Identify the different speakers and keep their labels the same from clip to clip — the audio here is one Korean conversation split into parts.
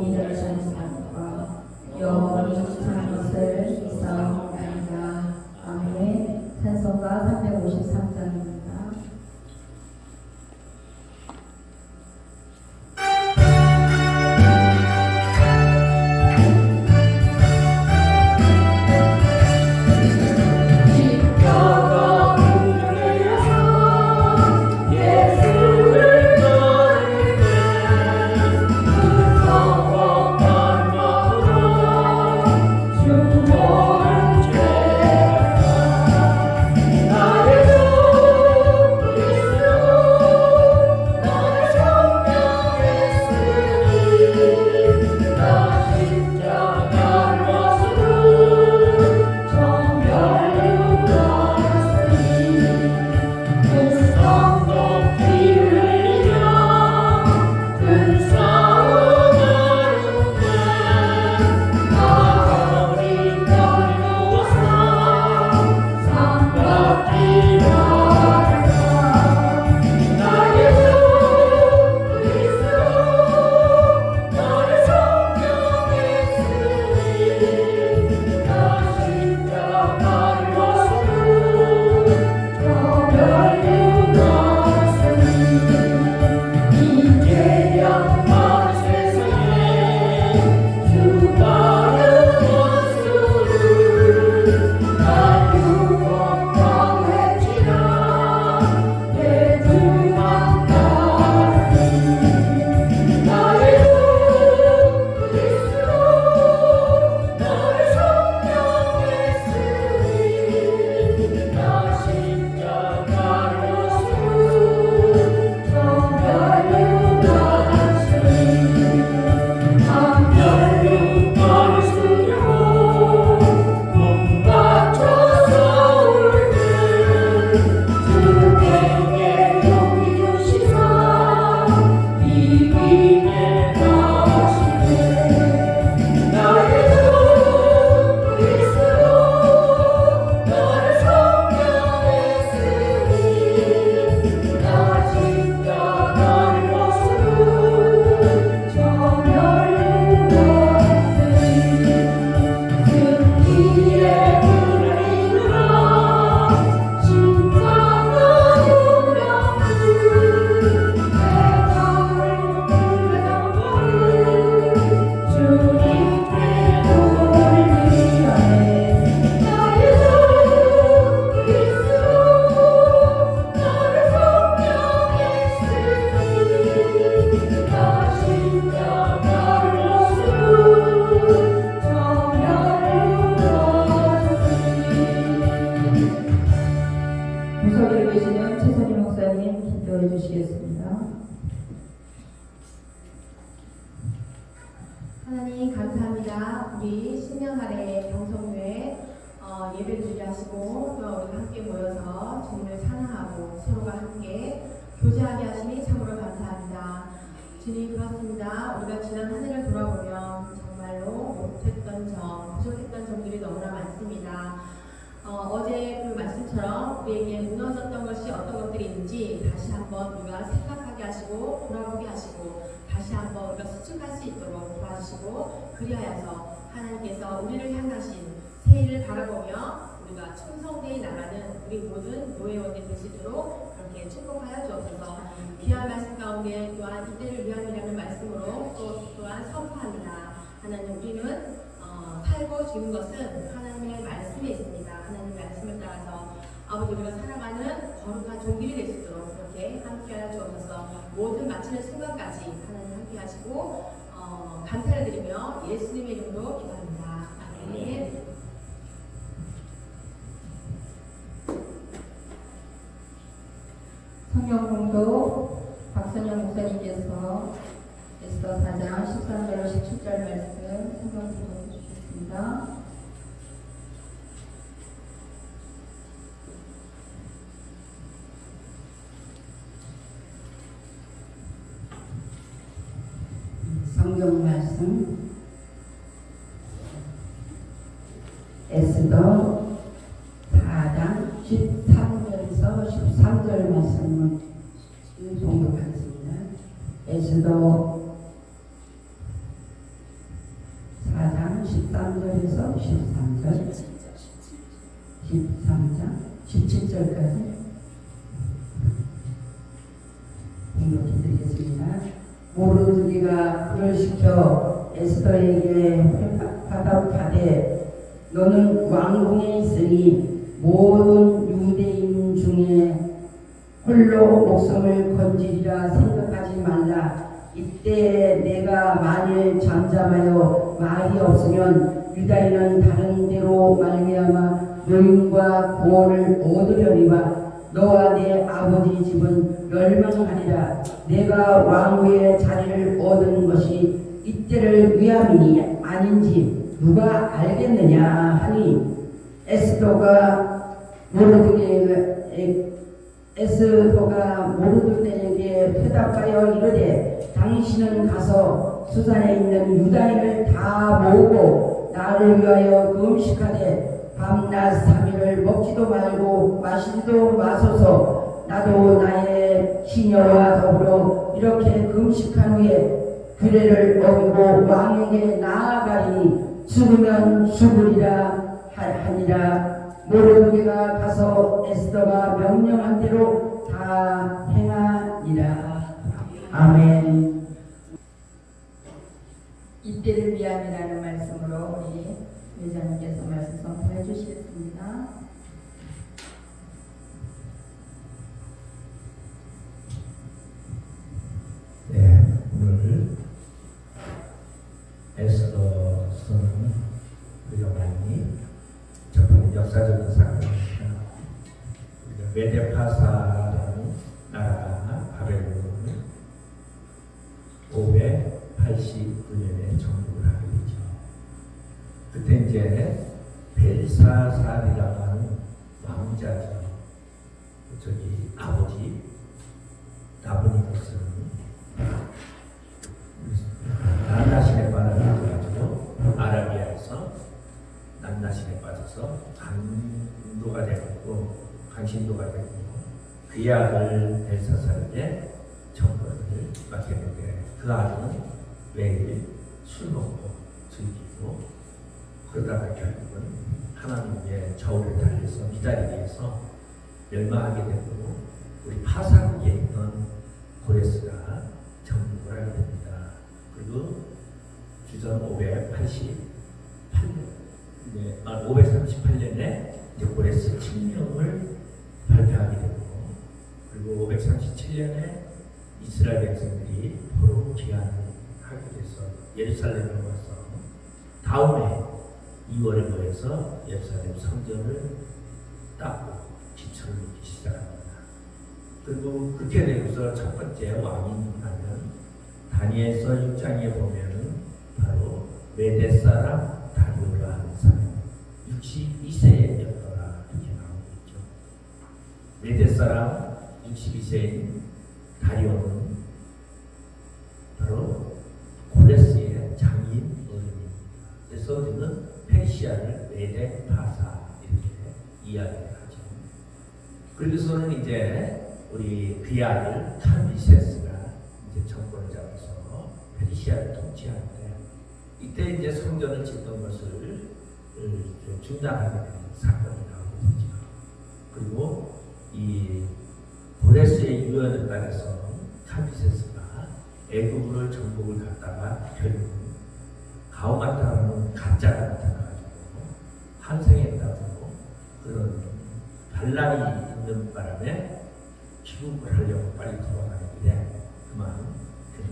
Speaker 1: 이들을 사랑과 영원히 사는 것을 믿사옵나이다. 아멘. 찬송가 353장입니다. 무소리를 계시는 최선희 목사님 기도해 주시겠습니다.
Speaker 2: 하나님 감사합니다. 우리 신명하래 병성교회 예배드리게 하시고 또 우리가 함께 모여서 주님을 찬양하고 서로가 함께 교제하게 하시니 참으로 감사합니다. 주님 그렇습니다. 우리가 지난 한 해를 돌아보면 정말로 못했던 점, 부족했던 점들이 너무나 많습니다. 어제 그 말씀처럼 우리에게 무너졌던 것이 어떤 것들이 있는지 다시 한번 우리가 생각하게 하시고 돌아보게 하시고 다시 한번 우리가 수축할 수 있도록 도와주시고 그리하여서 하나님께서 우리를 향하신 새해를 바라보며 우리가 충성되이 나가는 우리 모든 노예원이 되시도록 그렇게 축복하여 주옵소서. 귀한 말씀 가운데 또한 이들을 위함이라는 말씀으로 또한 선포합니다. 하나님 우리는 살고 죽는 것은 하나님의 말씀에 있습니다. 하나님의 말씀을 따라서 아버지 우리가 살아가는 거룩한 종길이 될 수 있도록 그렇게 함께하여 주옵소서. 모든 마치는 순간까지 하나님 함께하시고 감사를 드리며 예수님의 이름으로 기도합니다. 아멘.
Speaker 1: 성경 공독 박선영 목사님께서 에스더 4장 13절로 17절 말씀 성경 공독해 주셨습니다.
Speaker 3: 성경 말씀 에스더 4장 13절에서 13절 말씀을 봉독하겠습니다. 에스더 기도드리겠습니다. 모르드게가 그를 시켜 에스더에게 화답하되 너는 왕궁에 있으니 모든 유대인 중에 홀로 목숨을 건지리라 생각하지 말라. 이때 내가 만일 잠잠하여 말이 없으면 유다인은 다른 데로 말미암아 노임과 구원을 얻으려니와 너와 내 아버지 집은 멸망하리라. 내가 왕후의 자리를 얻은 것이 이때를 위함이니 아닌지 누가 알겠느냐 하니 에스더가 모르드게에게 대답하여 이르되 당신은 가서 수산에 있는 유다인을 다 모으고 나를 위하여 금식하되 밤낮 3일을 먹지도 말고 마시지도 마소서. 나도 나의 시녀와 더불어 이렇게 금식한 후에 규례를 어기고 왕에게 나아가리니 죽으면 죽으리라 하니라. 모르드게가 가서 에스더가 명령한 대로 다 행하니라. 아멘.
Speaker 1: 이때를 위함이라는 말씀으로 우리 회장님께서 말씀 선포해 주시겠습니다.
Speaker 4: 네, 오늘 에스더서는 우리가 많이 접하는 역사적인 사건입니다. 우리가 메데파사라는 나라가 바벨론을 589년에 정복을 하게 되죠. 그때 이제 벨사살이라고 하는 왕자죠. 저기 아버지 나부니도스는 난나신에 빠져가지고 아라비아에서 난나신에 빠져서 간도가 되고 간신도가 되고 그 아들 벨사살에게 정권을 맡게 되는데 그 아들은 매일 술 먹고 즐기고 그러다가 결국은 하나님의 저울에 달려서 기다리기 위해서 멸망하게 되고 우리 파사국에 있던 고레스가 정복을 하게 됩니다. 그리고 주전 538년에 이제 고레스 칙령을 발표하게 되고 그리고 537년에 이스라엘 백성들이 포로 귀환을 하게 돼서 예루살렘에 와서 다음에 2월에 모여서 예루살렘 성전을 닦고 기초를 놓기 시작합니다. 그리고 그렇게 되고서 첫 번째 왕이 누구냐면 다니엘서 6장에 보면은 바로 메대 사람 다리오라 하는 사람 62세였더라 이렇게 나오고 있죠. 메대 사람 62세인 다리오는 바로 고레스의 장인 어른입니다. 그래서 우리는 페르시아를 메데 파사 이렇게 이야기를 하죠. 그래서는 이제 우리 그 아들 카미세스가 이제 정권을 잡아서 페르시아를 통치하는데 이때 이제 성전을 짓던 것을 중단하게 되는 사건이 나오게 되죠. 그리고 이 고레스의 유언에 따라서 카미세스가 애굽을 정복을 갖다가 결국 가오마타라는 가짜가 나타나가지고 환생했다고 그런 반란이 있는 바람에 귀국을 하려고 빨리 돌아가는데 그만 그는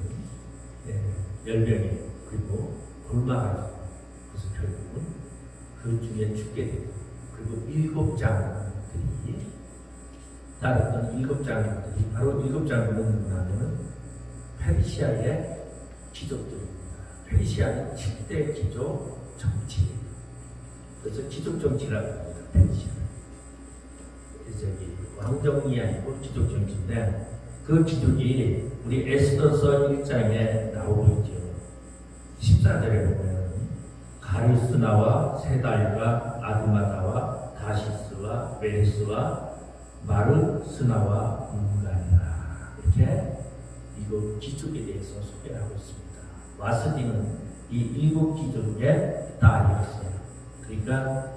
Speaker 4: 열병이 그리고 굶어가지고 그래서 결국은 그 중에 죽게 되고 그리고 7장들이 따랐던 7장들이 바로 7장들은 누구냐면 페르시아의 귀족들입니다. 페르시아는 7대 귀족 정치 그래서 귀족 정치라고 합니다. 페르시아 저기 왕정이 아니고 귀족 정치인데 그 귀족이 우리 에스더서 1장에 나오고 있죠. 14절에 보면 가르스나와 세달과 아드마다와 다시스와 메레스와 마르스나와 문간이라 이렇게 이거 귀족에 대해서 소개를 하고 있습니다. 와스디는 이 7 귀족의 딸이었어요. 그러니까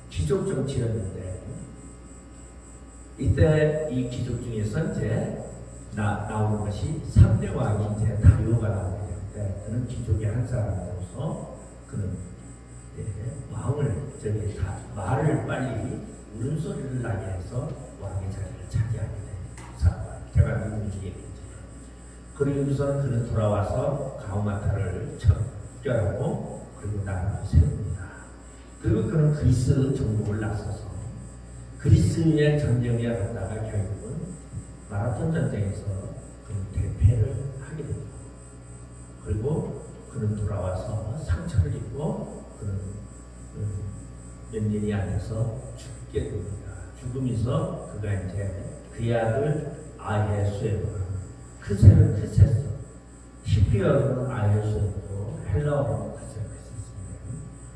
Speaker 4: 귀족 정치였는데 이때 이 귀족 중에서 이제 나오는 것이 3대 왕이 이제 다리오가 나오게 되는데 그는 귀족의 한 사람으로서 그는 왕을 말을 빨리 울음소리를 나게 해서 왕의 자리를 차지하게 됩니다. 제가 누군지 얘기했죠. 그러고서 그는 돌아와서 가우마타를 척결하고 그리고 나라를 세웁니다. 그리고 그는 그리스 정복을 나서서 그리스의 전쟁에 갔다가 결국은 마라톤 전쟁에서 그는 대패를 하게 됩니다. 그리고 그는 돌아와서 상처를 입고 그는 몇 년이 안에서 죽게 됩니다. 죽으면서 그가 이제 그의 아들 아헤수에로 크세는 크세스 히브리어로는 아헤수에로 헬라어로는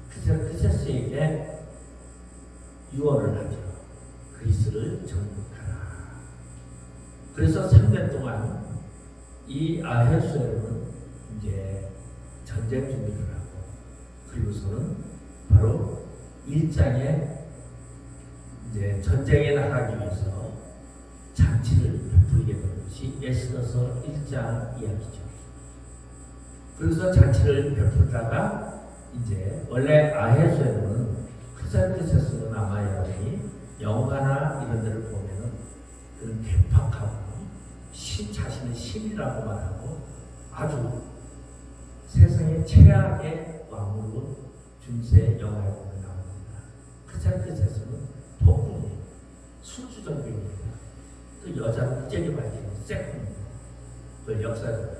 Speaker 4: 크세는 크세스에게 유언을 하죠. 그리스를 정복하라. 그래서 3년 동안 이 아헤수에로는 이제 전쟁 준비를 하고 그리고서는 바로 일장에 이제 전쟁에 나가기 위해서 잔치를 베풀게 되는 것이 에스더서 1장 이야기죠. 그래서 잔치를 베풀다가 이제 원래 아헤수에로는 크세스는 아마 여러분이 영화나 이런 데를 보면은 그런 괴팍하고 자신의 신이라고 말하고 아주 세상의 최악의 왕으로 중세 영화에 보면 나옵니다. 크세스는 폭군이에요. 술주정병입니다. 또 여자는 째려 밝히는 세컨입니다. 그 역사적으로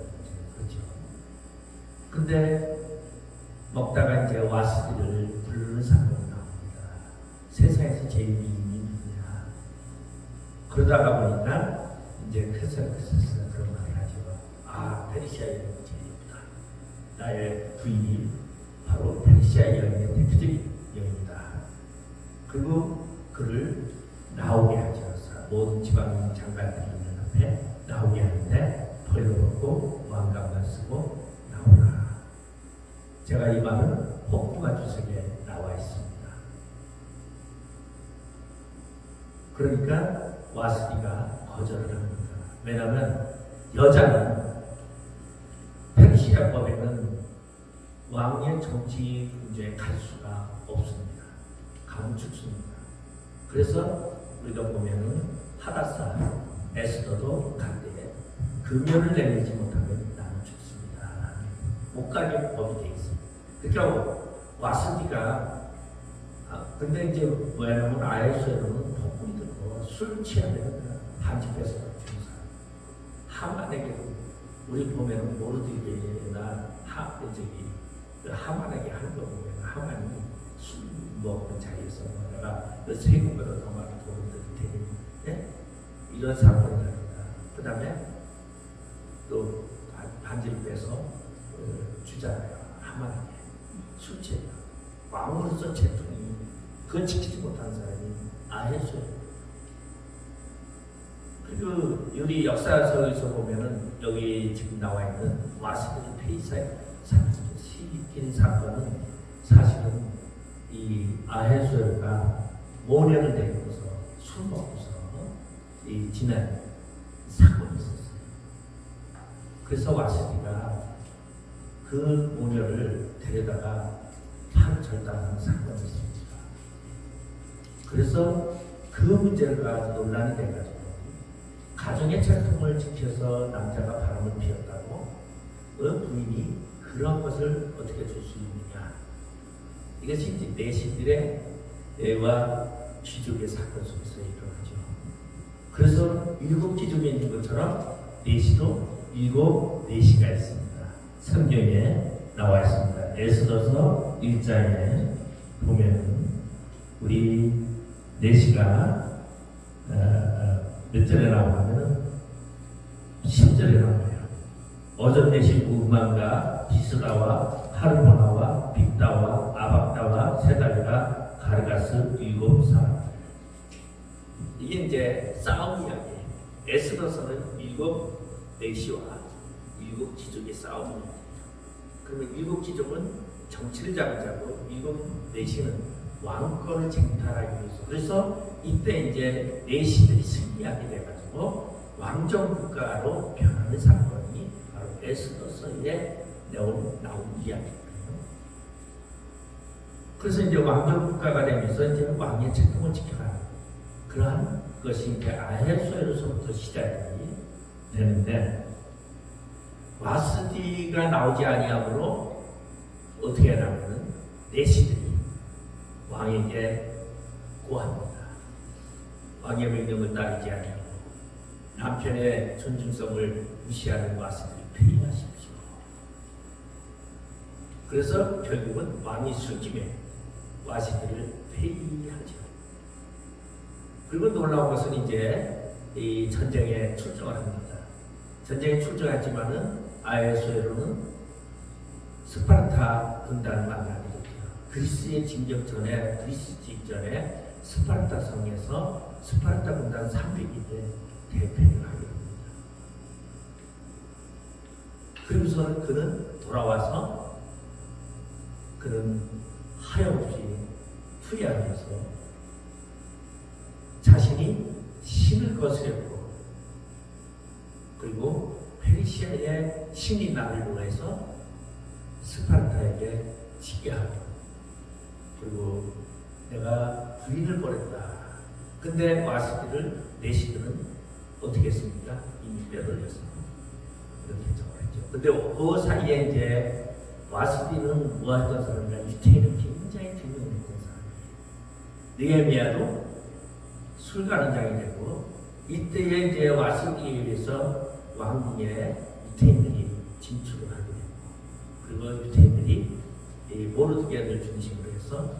Speaker 4: 그렇죠. 근데 먹다가 이제 와스디를 부르는 사건이 나옵니다. 세상에서 제일 미인이 누구냐. 그러다가 보니까 이제 크세스가 그런 말을 하죠. 아, 페르시아 여인이 제일 예쁘다. 나의 부인이 바로 페르시아 여인의 대표적인 여인이다. 그리고 그를 나오게 하죠. 모든 지방 장관들이 있는 앞에 나오게 하는데 벌을 벗고 왕관만 쓰고 나오라. 제가 이 말은 혹부가 주석에 나와 있습니다. 그러니까 와스디가 거절을 합니다. 왜냐하면 여자는 페르시아법에는 왕의 정치 문제에 갈 수가 없습니다. 가면 죽습니다. 그래서 우리가 보면은 하다사 에스더도 간대에 금연을 내리지 못하면 나는 죽습니다. 못 가게 법이 되어 있습니다. 그러니까 와스디가 근데 이제 뭐냐면 아헤수에로는 폭군이 들고 술 취하면 한집에서 죽는 사람. 하만에게도 우리 보면은 모르드게나 하만에게 하는 거 보면 하만이 술 먹는 자리에서 내가 세금보다 더 많이 돈을 드릴 테니 이런 사건이 납니다. 그 다음에 또 반지를 빼서 주잖아요. 하만에게 술 취해. 왕으로서 제통이 그걸 지키지 못한 사람이 아헤수에로. 그리고 우리 역사서에서 보면은 여기 지금 나와 있는 와스디 페이사의 시킨 사건은 사실은 이 아헤수에로가 모녀를 데리고서 술 먹고서 이 지난 사건이 있었어요. 그래서 와스디가 그 모녀를 데려다가 팔을 절단하는 사건이 있습니다. 그래서 그 문제를 가지고 논란이 돼가지고 가정의 전통을 지켜서 남자가 바람을 피웠다고 그 부인이 그런 것을 어떻게 줄 수 있느냐. 이것이 이제 내시들의 애와 귀족의 사건 속에서 일어나죠. 그래서 7 귀족이 있는 것처럼 내시도 7 내시가 있습니다. 성경에 나와 있습니다. 에스더서 1장에 보면 우리 내시가 몇 절에 나오냐면 10절에 나와요. 어전 내시 우만과 비스다와 하르모나와 빅다와 아박다와 세달과 가르가스 7 사람. 이게 이제 싸움 이야기예요. 에스더서는 7 내시와 7 귀족의 싸움입니다. 그러면 7 귀족은 정치를 잡자고 7 내시는 왕권을 쟁탈하기 위해서. 그래서 이때 이제 내시들이 승리하게 돼가지고 왕정 국가로 변하는 사건이 바로 에스더서에 나온 이야기입니다. 그래서 이제 왕정 국가가 되면서 이제 왕의 책통을 지켜가는 그러한 것이 이제 아하수에로서부터 시작이 되는데, 와스디가 나오지 아니하므로 어떻게 하냐면은 내시들이 왕에게 고합니다. 왕의 명령을 따르지 아니하고 남편의 존중성을 무시하는 와스들이 폐위하십시오. 그래서 결국은 왕이 술김에 와스들을 폐위하죠. 그리고 놀라운 것은 이제 이 전쟁에 출정을 합니다. 전쟁에 출정했지만은 아하수에로는 스파르타 군단을 만나게 되죠. 그리스의 진격 전에, 그리스 직전에 스파르타 성에서 스파르타 군단 300이 대패를 하게 됩니다. 그러고서 그는 돌아와서 그는 하염없이 후회하면서 자신이 신을 거스렸고, 그리고 페르시아의 신이 나를 통해서 스파르타에게 지게 하고, 그리고 내가 부인을 버렸다. 근데 와스들을 내시들은 어떻게 했습니까? 이미 빼돌려서 이렇게 정했죠. 근데 그 사이에 이제 와스들은 뭐했던 사람이냐? 유태인은 굉장히 중요했던 사람이에요. 느헤미야도 술 가는 장이 되고, 이때에 이제 와스디에 의해서 왕궁에 유태인들이 진출을 하게 되고, 그리고 유태인들이 모르드게를 중심으로 해서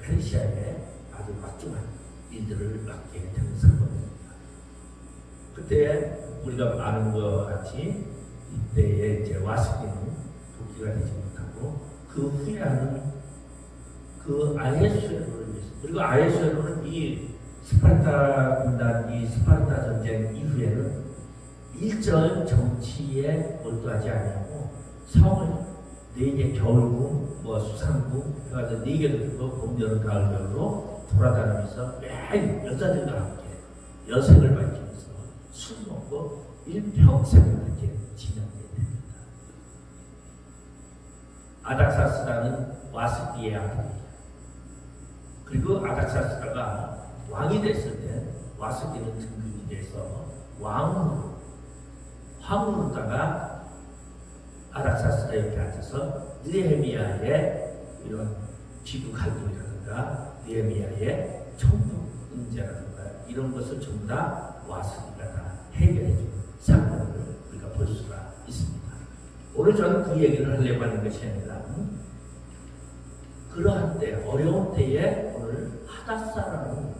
Speaker 4: 페르시아에 아주 막중한 일들을 맡게 되는 사건입니다. 그때 우리가 아는 것 같이 이때에 이제 와스디는 복귀가 되지 못하고 그 후회하는 그 아하수에로를 위해서, 그리고 아하수에로는 이 스파르타 군단, 이 스파르타 전쟁 이후에는 일절 정치에 몰두하지 아니하고 성을 4개 겨울궁, 수상궁 해가지고 4개를 두고 봄, 여름, 가을, 겨울로 돌아다니면서 매일 여자들과 함께 여색을 밝히면서 술 먹고 일평생을 그렇게 지내게 됩니다. 아닥사스다는 와스디의 아들이에요. 그리고 아닥사스다가 왕이 됐을 때 와스디는 등극이 돼서 황후로다가 아닥사스다 옆에 앉아서 느헤미야의 이런 귀국 활동이라든가 느헤미야의 청동 문제라든가 이런 것을 전부 다 와스디가 다 해결해주는 사건을 우리가 볼 수가 있습니다. 오늘 저는 그 얘기를 하려고 하는 것이 아니라 그러한 때, 어려운 때에 오늘 하다사라는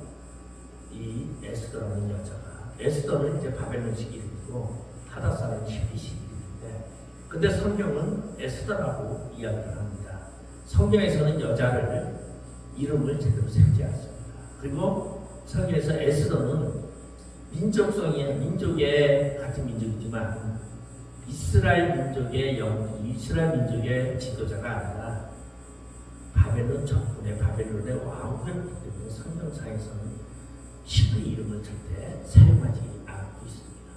Speaker 4: 이 에스더라는 여자가, 에스더는 이제 바벨론식 이름이고 하다사는 히브리식 이름인데, 근데 성경은 에스더라고 이야기를 합니다. 성경에서는 여자를 이름을 제대로 세우지 않습니다. 그리고 성경에서 에스더는 민족의 같은 민족이지만 이스라엘 민족의 지도자가 아니라 바벨론 정권의 바벨론의 왕후였기 때문에 성경상에서는 히브리 이름을 절대 사용하지 않고 있습니다.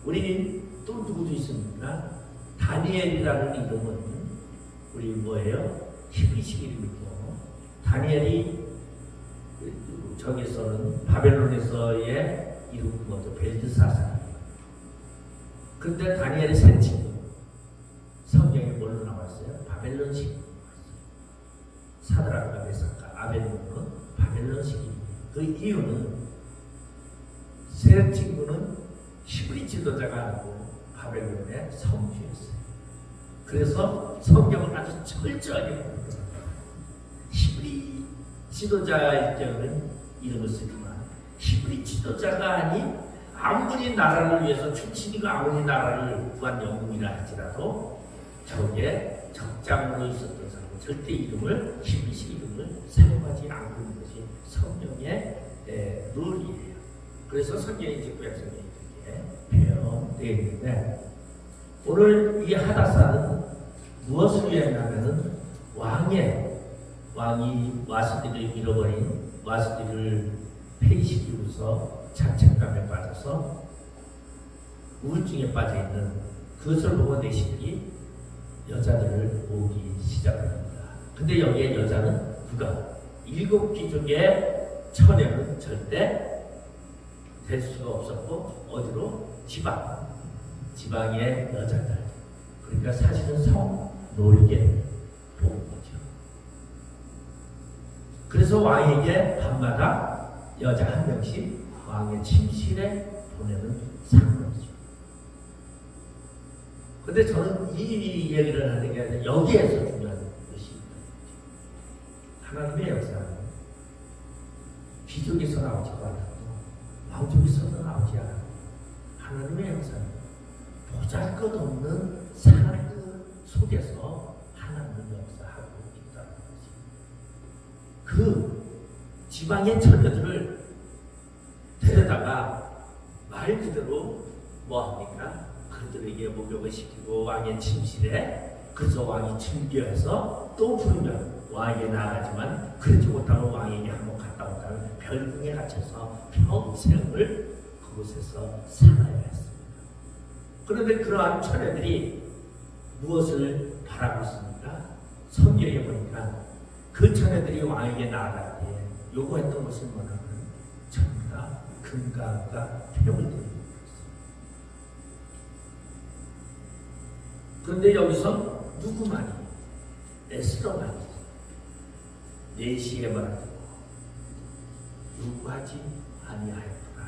Speaker 4: 우리 또 누구도 있습니까? 다니엘이라는 이름은 우리 뭐예요? 히브리식 이름이고, 다니엘이 저기서는 바벨론에서의 이름은 뭐죠? 벨드사살이에요. 근데 다니엘의 세 친구 성경에 뭘로 나왔어요? 바벨론식 이름으로 나왔어요. 사드락과 메삭과 아벳노고는 바벨론식 이름이에요. 그 이유는 세 친구는 히브리 지도자가 아니고 바벨론의 성주였어요. 그래서 성경을 아주 철저하게 보거든요. 히브리 지도자일 때는 이름을 쓰지만 히브리 지도자가 아닌 아무리 나라를 위해서 출신이고 아무리 나라를 구한 영웅이라 할지라도 저게 적장으로 있었던 사람 절대 이름을 히브리식 이름을 사용하지 않고 있는 것이 성경의 룰이에요. 그래서 성경이 이제 구약성경이 이렇게 표현되어 있는데, 오늘 이 하다사는 무엇을 위하냐면은 왕이 와스디를 잃어버린 와스디를 폐위시키고서 자책감에 빠져서 우울증에 빠져 있는 그것을 보고 내시들이 여자들을 오기 시작합니다. 근데 여기에 여자는 누가? 7귀족의 처녀는 절대 될 수가 없었고 어디로? 지방의 여자들. 그러니까 사실은 성노리게 본 거죠. 그래서 왕에게 밤마다 여자 한 명씩 왕의 침실에 보내는 상황이죠. 근데 저는 이 얘기를 하는 게 아니라 여기에서 중요한 것이 하나님의 역사는 귀족에서 나오지도 않았고 왕족에서도 나오지 않았고 하나님의 역사는 보잘것없는 사람 속에서 하나님은 역사하고 있다는 거지. 그 지방의 처녀들을 데려다가 말 그대로 뭐합니까? 그들에게 목욕을 시키고 왕의 침실에, 그래서 왕이 즐겨해서 또 부르면 왕에게 나아가지만 그러지 못하면 왕에게 한번 갔다 온다면 별궁에 갇혀서 평생을 그곳에서 살아야 했습니다. 그런데 그러한 처녀들이 무엇을 바라고 있습니까? 성경에 보니까 그 처녀들이 왕에게 나아갈 때 요구했던 것은 뭐냐면 전부 다 금강과 폐을 드리는 것입니다. 그런데 여기서 누구만이? 에스더만이 4시에 말하고 요구하지 아니하였구나.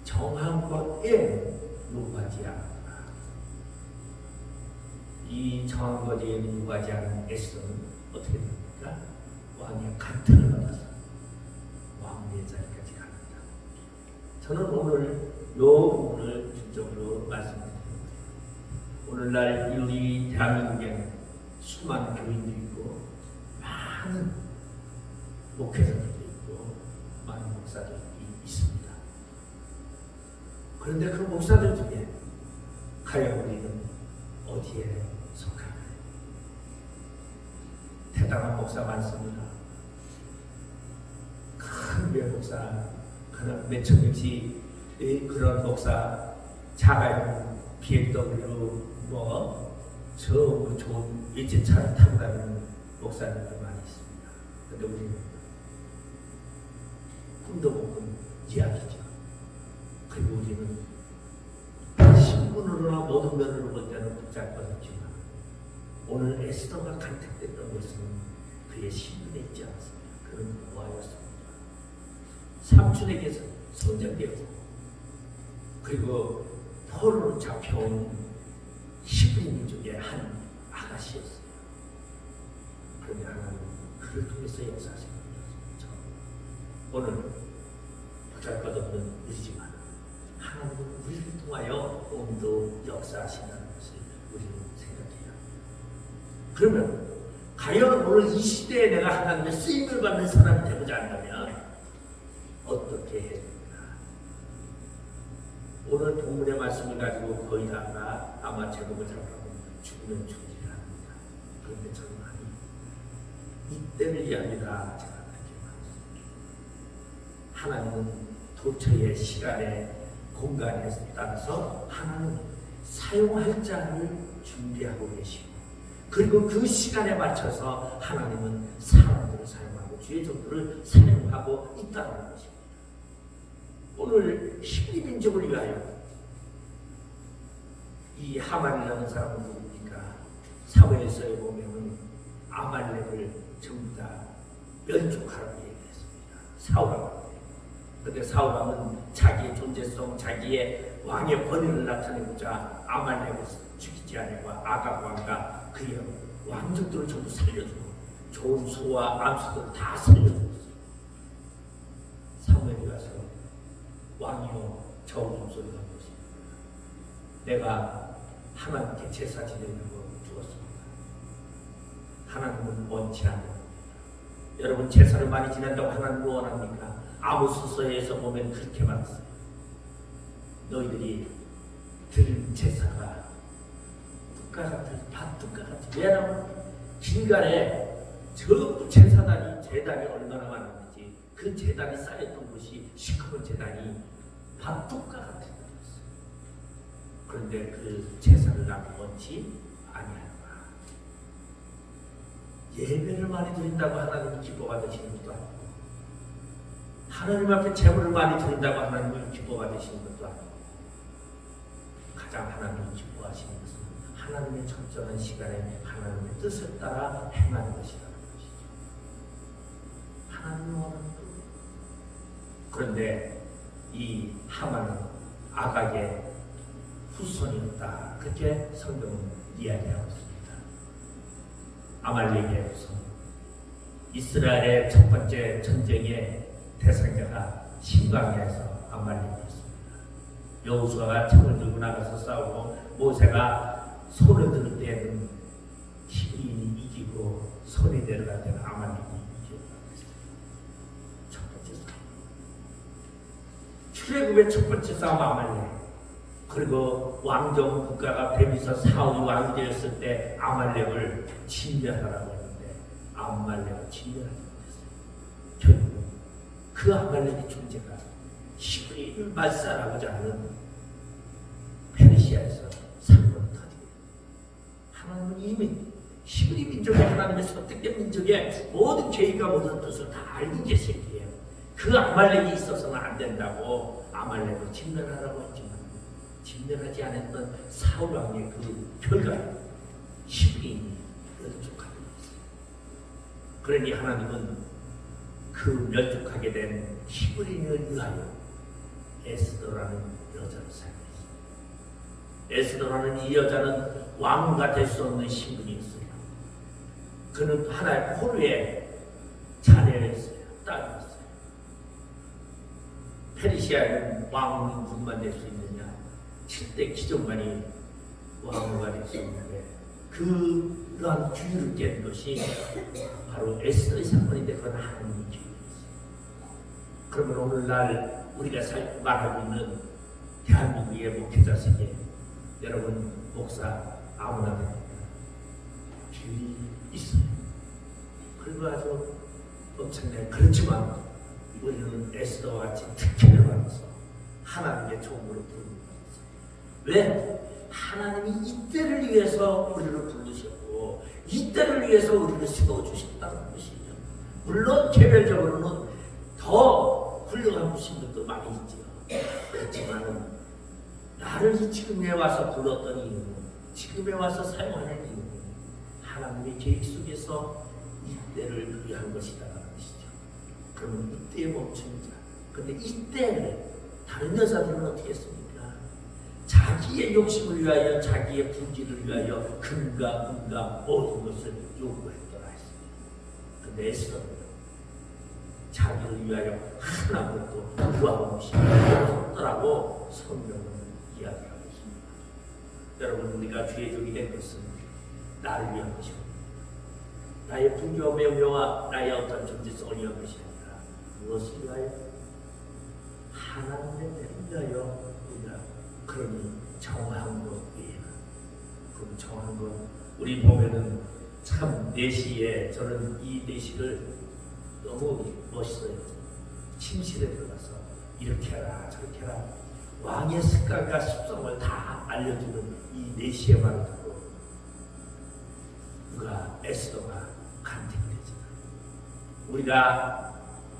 Speaker 4: 정한 것에 요구하지 않았구나. 이 정한 것에 요구하지 않은 에스더는 어떻게 됩니까? 왕의 간택을 받아서 왕의 자리까지 갑니다. 저는 오늘 이 부분을 중점으로 말씀드립니다. 오늘날 우리 대한민국에는 수많은 교인도 있고 많은 목회자들도 있고 많은 목사들이 있습니다. 그런데 그 목사들 중에 과연 우리는 어디에 속할까요? 대단한 목사 많습니다. 큰 교회 목사, 그런 몇천 명씩 그런 목사, 자가용 BMW 전부 좋은 외제차를 타고 다니는 목사님들 많이 있습니다. 근데 우리는 꿈도 못 꾼 이야기죠. 그리고 우리는 신분으로나 모든 면으로 볼 때는 복잡하지만 오늘 에스더가 간택됐던 것은 그의 신분에 있지 않았습니다. 그는 노아였습니다. 삼촌에게서 선정되었고 그리고 포로로 잡혀온 히브리 중에 한 아가씨였어요. 그런데 하나님 그를 통해서 역사하신 것입니다. 오늘 보잘것없는 우리지만 하나님은 우리를 통하여 오늘도 역사하신다는 것을 우리는 생각해요. 그러면 과연 오늘 이 시대에 내가 하나님의 쓰임을 받는 사람이 되고자 한다면 어떻게 해야 됩니까? 오늘 본문의 말씀을 가지고 거의 다가 아마 제목을 잡으면 죽으면 죽이라 합니다. 그런데 저는 아니, 이때를 위함이라 제가 그렇게 말했습니다. 하나님은 도처의 시간의 공간에 따라서 하나님은 사용할 자를 준비하고 계시고 그리고 그 시간에 맞춰서 하나님은 사람들을 사용하고 주의 종들을 사용하고 있다는 것입니다. 오늘 히브리 민족을 위하여 이 하만이라는 사람은 누굽니까? 사무엘서에 보면 아말렉을 전부 다 멸족하라고 얘기했습니다. 사울왕. 그런데 사울왕은 자기의 존재성, 자기의 왕의 권위를 나타내고자 아말렉을 죽이지 않고 아각 왕과 그의 왕족들을 전부 살려주고 좋은 소와 암소들을 다 살려주고 사무엘이 와서 왕이요 저음 소리가 무엇입니까? 내가 하나님께 제사 지내려고 죽었습니다. 하나님은 원치 않는 여러분 제사를 많이 지낸다고 하나님은 원합니까? 아모스서에서 보면 그렇게 말했어요. 너희들이 드린 제사가 뚝과 같은 밭뚝과 같은 왜냐하면 길갈에 저 제사단이 재단이 얼마나 많은지 그 재단이 쌓였던 곳이 시커먼 재단이 밥둑과 같은 것이었어요. 그런데 그 제사를 나도 원치 아니하노라. 예배를 많이 드린다고 하나님이 기뻐 받으시는 것도 아니고, 하나님 앞에 재물을 많이 드린다고 하나님을 기뻐 받으시는 것도 아니고, 가장 하나님이 기뻐하시는 것은 하나님의 적절한 시간에 하나님의 뜻을 따라 행하는 것이라는 것이죠. 하나님이 원하는 것. 그런데 이 하만은 아각의 후손이었다. 그렇게 성경은 이야기하고 있습니다. 아말렉의 후손. 이스라엘의 첫 번째 전쟁의 대상자가 신광야에서 아말렉이었습니다. 여호수아가 창을 들고 나가서 싸우고 모세가 손을 들 때는 히브리인이 이기고 손이 내려갈 때는 아말렉이 이겼다고 했어요. 첫 번째 싸움. 출애굽의 첫 번째 싸움 아말렉. 그리고 왕정 국가가 베비서 사울이 왕이 되었을 때 아말렉을 진멸하라고 했는데 아말렉을 진멸하지 못했어요. 결국 그 아말렉의 존재가 히브리인을 말살하고자 하는 페르시아에서 사건이 터지고, 하나님은 이미 히브리 민족의 하나님의 선택된 민족의 모든 계획과 모든 뜻을 다 알고 계시기에 그 아말렉이 있어서는 안 된다고 아말렉을 진멸하라고 했지만 진멸하지 않았던 사울 왕의 그 결과는 히브리인이 멸족하게 됐어요. 그러니 하나님은 그 멸족하게 된 히브리인을 위하여 에스더라는 여자를 사용했습니다. 에스더라는 이 여자는 왕과 될 수 없는 신분이었어요. 그는 하나의 포로의 자녀였어요. 딸이었어요. 페르시아는 왕군만 될 수 있느냐? 7대 기종만이 왕후가 될 수 있는데 그러한 규율을 깬 것이 바로 에스더의 사건인데 그건 하나님의 규율이었어요. 그러면 오늘날 우리가 말하고 있는 대한민국의 목회자 세계, 여러분 목사 아무나 됩니다. 규율이 있어요. 그리고 아주 엄청나게 그렇지만 우리는 에스더와 같이 특혜를 받아서 하나님의 종으로 부르는 것이죠. 왜? 하나님이 이때를 위해서 우리를 부르셨고 이때를 위해서 우리를 세워주셨다는 것이죠. 물론 개별적으로는 더 훌륭한 분들도 많이 있죠. 그렇지만 나를 이 지금에 와서 불렀던 이유는, 지금에 와서 사용하는 이유는 하나님의 계획 속에서 이때를 위한 것이라는 것이죠. 그러면 이때에 멈추는 자. 근데 이때를 다른 여자들은 어떻게 했습니까? 자기의 욕심을 위하여, 자기의 분기를 위하여 금과 은과 모든 것을 요구했더라 했습니다. 근데 에스더는 자기를 위하여 하나 것도 구하고 것이 없더라고 성경은 이야기하고 있습니다. 여러분, 우리가 주의 종이 된 것은 나를 위한 것입니다. 나의 분기와 명예와 나의 어떤 존재성을 위한 것이 아니라 무엇을 위하여? 하나님을 위하여 우리가 그러니 정한 것 위에 그 정한 것 우리 보면은 참 내시에 저는 이 내시를 너무 멋있어요. 침실에 들어가서 이렇게 해라 저렇게 해라 왕의 습관과 습성을 다 알려주는 이 내시의 말을 듣고 누가 에스더가 간택이 되지만 우리가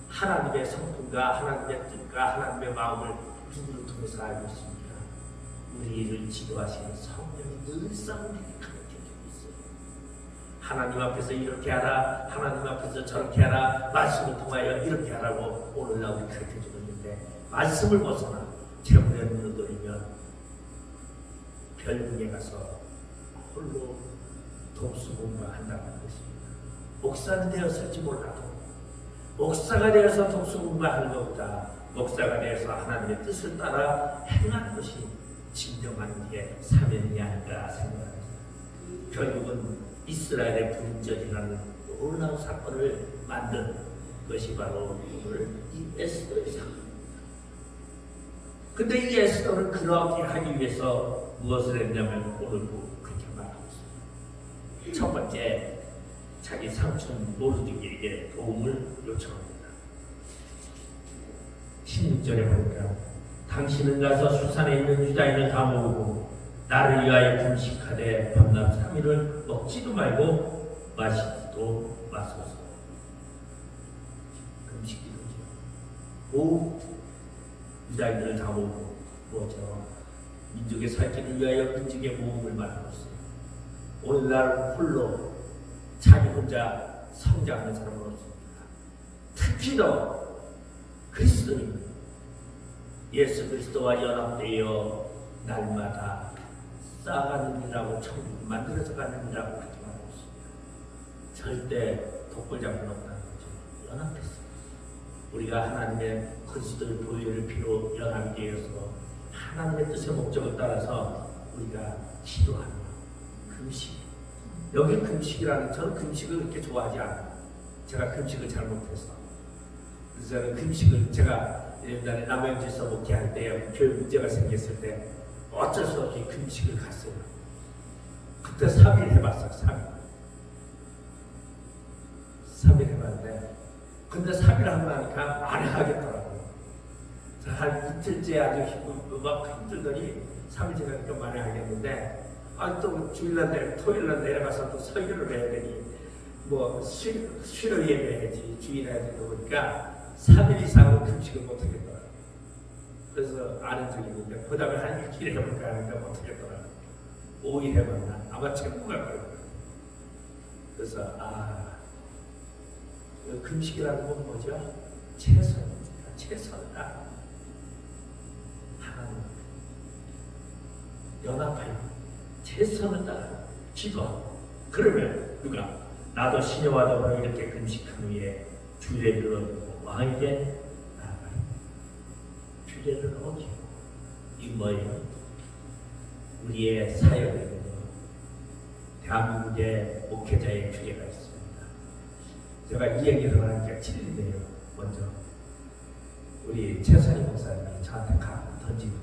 Speaker 4: 하나님의 성품과 하나님의 뜻과 하나님의 마음을 누구를 통해서 알고 있습니다. 우리를 지도하시는 성령이 늘상 우리에게 가르쳐주고 있어요. 하나님 앞에서 이렇게 하라, 하나님 앞에서 저렇게 하라, 말씀을 통하여 이렇게 하라고 오늘날 우리 가르쳐주고 있는데 말씀을 벗어나 재물의 눈을 돌리면 별궁에 가서 홀로 독수 공부한다는 것입니다. 목사는 되었을지 몰라도 목사가 되어서 독수 공부하는 것보다 목사가 되어서 하나님의 뜻을 따라 행하는 것이 진정한 게 사명이 아닌가 생각합니다. 결국은 이스라엘의 분전이라는 놀라운 사건을 만든 것이 바로 오늘 이 에스더의 사건입니다. 근데 이 에스더는 그렇게 하기 위해서 무엇을 했냐면 오늘도 그렇게 말하고 있습니다. 첫 번째, 자기 삼촌 모르드게에게 도움을 요청합니다. 16절에 보니까 당신은 가서 수산에 있는 유다인을 다 모으고 나를 위하여 금식하되 밤낮 3일을 먹지도 말고 마시지도 마소서. 금식기도죠. 오 유다인들을 다 모으고 뭐죠? 민족의 살기를 위하여 금식의 모험을 말하고 있어요. 오늘날 홀로 자기 혼자 성장하는 사람은 없습니다. 특히 더 그리스도인 예수 그리스도와 연합되어 날마다 쌓아가는 일이라고 천국을 만들어서 가는 일이라고 그렇게 말하고 있습니다. 절대 독불장군 없다는 거죠. 연합했어요. 우리가 하나님의 그리스도의 보혈을 피로 연합되어 하나님의 뜻의 목적을 따라서 우리가 기도하는 금식. 여기 금식이라는, 저는 금식을 그렇게 좋아하지 않아요. 제가 금식을 잘못해서. 그래서 저는 금식을 제가 옛날에 남양주에서 목회할 때 교회 문제가 생겼을 때 어쩔 수 없이 금식을 갔어요. 그때 3일 해봤어요. 3일 해봤는데 근데 3일 하고 나니까 안 하겠더라고요. 한 이틀째 아주 막 힘들더니 3일째 가니까 많이 하겠는데 또 주일날 토요일날 내려가서 또 설교를 해야 되니 뭐 쉬러 예배해야지 주일 해야 되다 보니까 3일 이상은 금식을 못 하겠더라고요. 그래서 아는 적이 있는데 그 다음에 한 일주일 해볼까 하니까 못 하겠더라고요. 5일 해봤나? 아마 천국갈 거예요. 그래서 금식이라는 건 뭐죠? 최선입니다. 최선이다. 하나님 연합하여 최선을 따라 기도하고 그러면 누가 나도 시녀와 더불어 이렇게 금식한 후에 주례를 얻고 왕에게 나아가리. 주례를 얻고 이 뭐예요? 우리의 사역에는 대한민국의 목회자의 주례가 있습니다. 제가 이 얘기를 하니까 틀린데요. 먼저 우리 최선희 목사님이 저한테 던진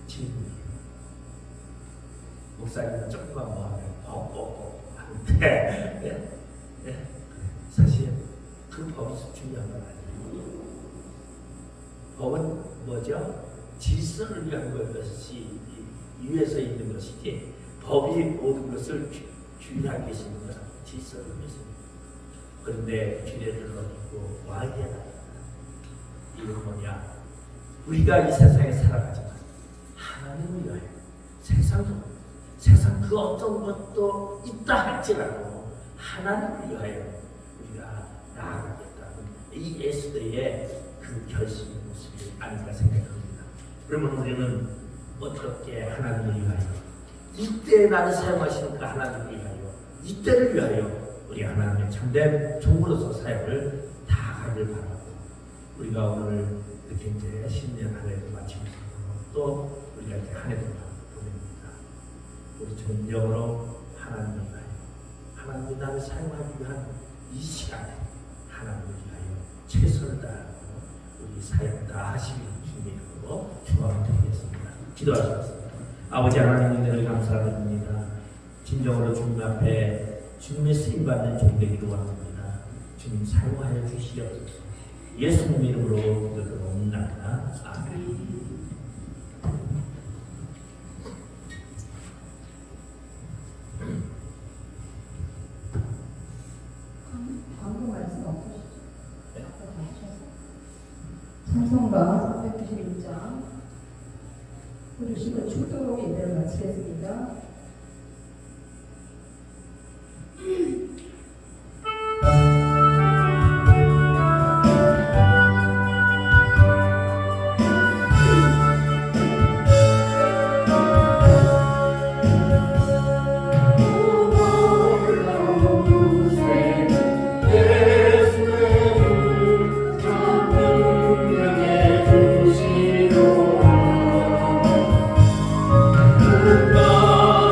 Speaker 4: 질문이에요. 목사님은 조금만 뭐 하면 뻑뻑뻑 하는데 사실 그 법이 중요한 건 아니에요. 법은 뭐죠? 질서를 위한 것이 위에서 있는 것이지 법이 모든 것을 주의하게 계시는 것은 질서를 위해서입니다. 그런데 주례를 얻고 왕이 되다. 이건 뭐냐? 우리가 이 세상에 살아가지만 하나님을 위하여 세상 그 어떤 것도 있다 할지라도 하나님을 위하여 우리가 나아가겠다는 이 에스더의 그 결심의 모습이 아닌가 생각합니다. 그러면 우리는 어떻게 하나님을 위하여 이때 나를 사용하시는 그 하나님을 위하여 이때를 위하여 우리 하나님의 참된 종으로서 사역을 다 가길 바라고 우리가 오늘 이렇게 이제 신년 한 해도 마치면서 또 우리가 이제 한 해도 보냅니다. 우리 전적으로 하나님을 위하여 하나님이 나를 사용하기 위한 이 시간에 하나님을 위하여 최선을 다하고 우리 사역 다 하시기를 주님으로 축원드리겠습니다. 기도하시겠습니다. 아버지 하나님 은혜를 감사드립니다. 진정으로 주님 앞에 주님의 쓰임받는 종 되기를 원합니다. 주님 사용하여 주시옵소서. 예수님 이름으로 기도드립니다. 아멘.
Speaker 1: 광고 말씀 없으시죠? 찬송가 391장 부르시고 축도로 예배를 마치겠습니다.
Speaker 5: 나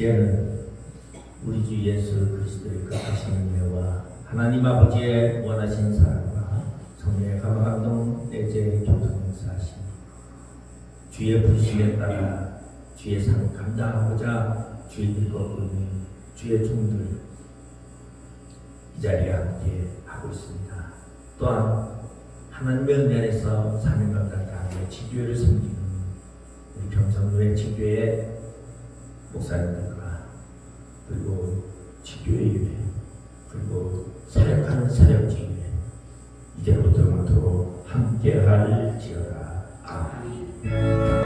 Speaker 4: 이제는 우리 주 예수 그리스도의 거룩하신 은혜와 하나님 아버지의 원하신 사랑과 성령의 감화감동 내재 교통사하심 주의 부르심에 따라 주의 삶을 감당하고자 주의 길과 부르는 주의 종들 이 자리에 함께 하고 있습니다. 또한 하나님의 은혜 안에서 사명감을 다하며 지교회를 섬기는 우리 평성교회 지교회 목사님들과 그리고 지교회 그리고 사역하는 사역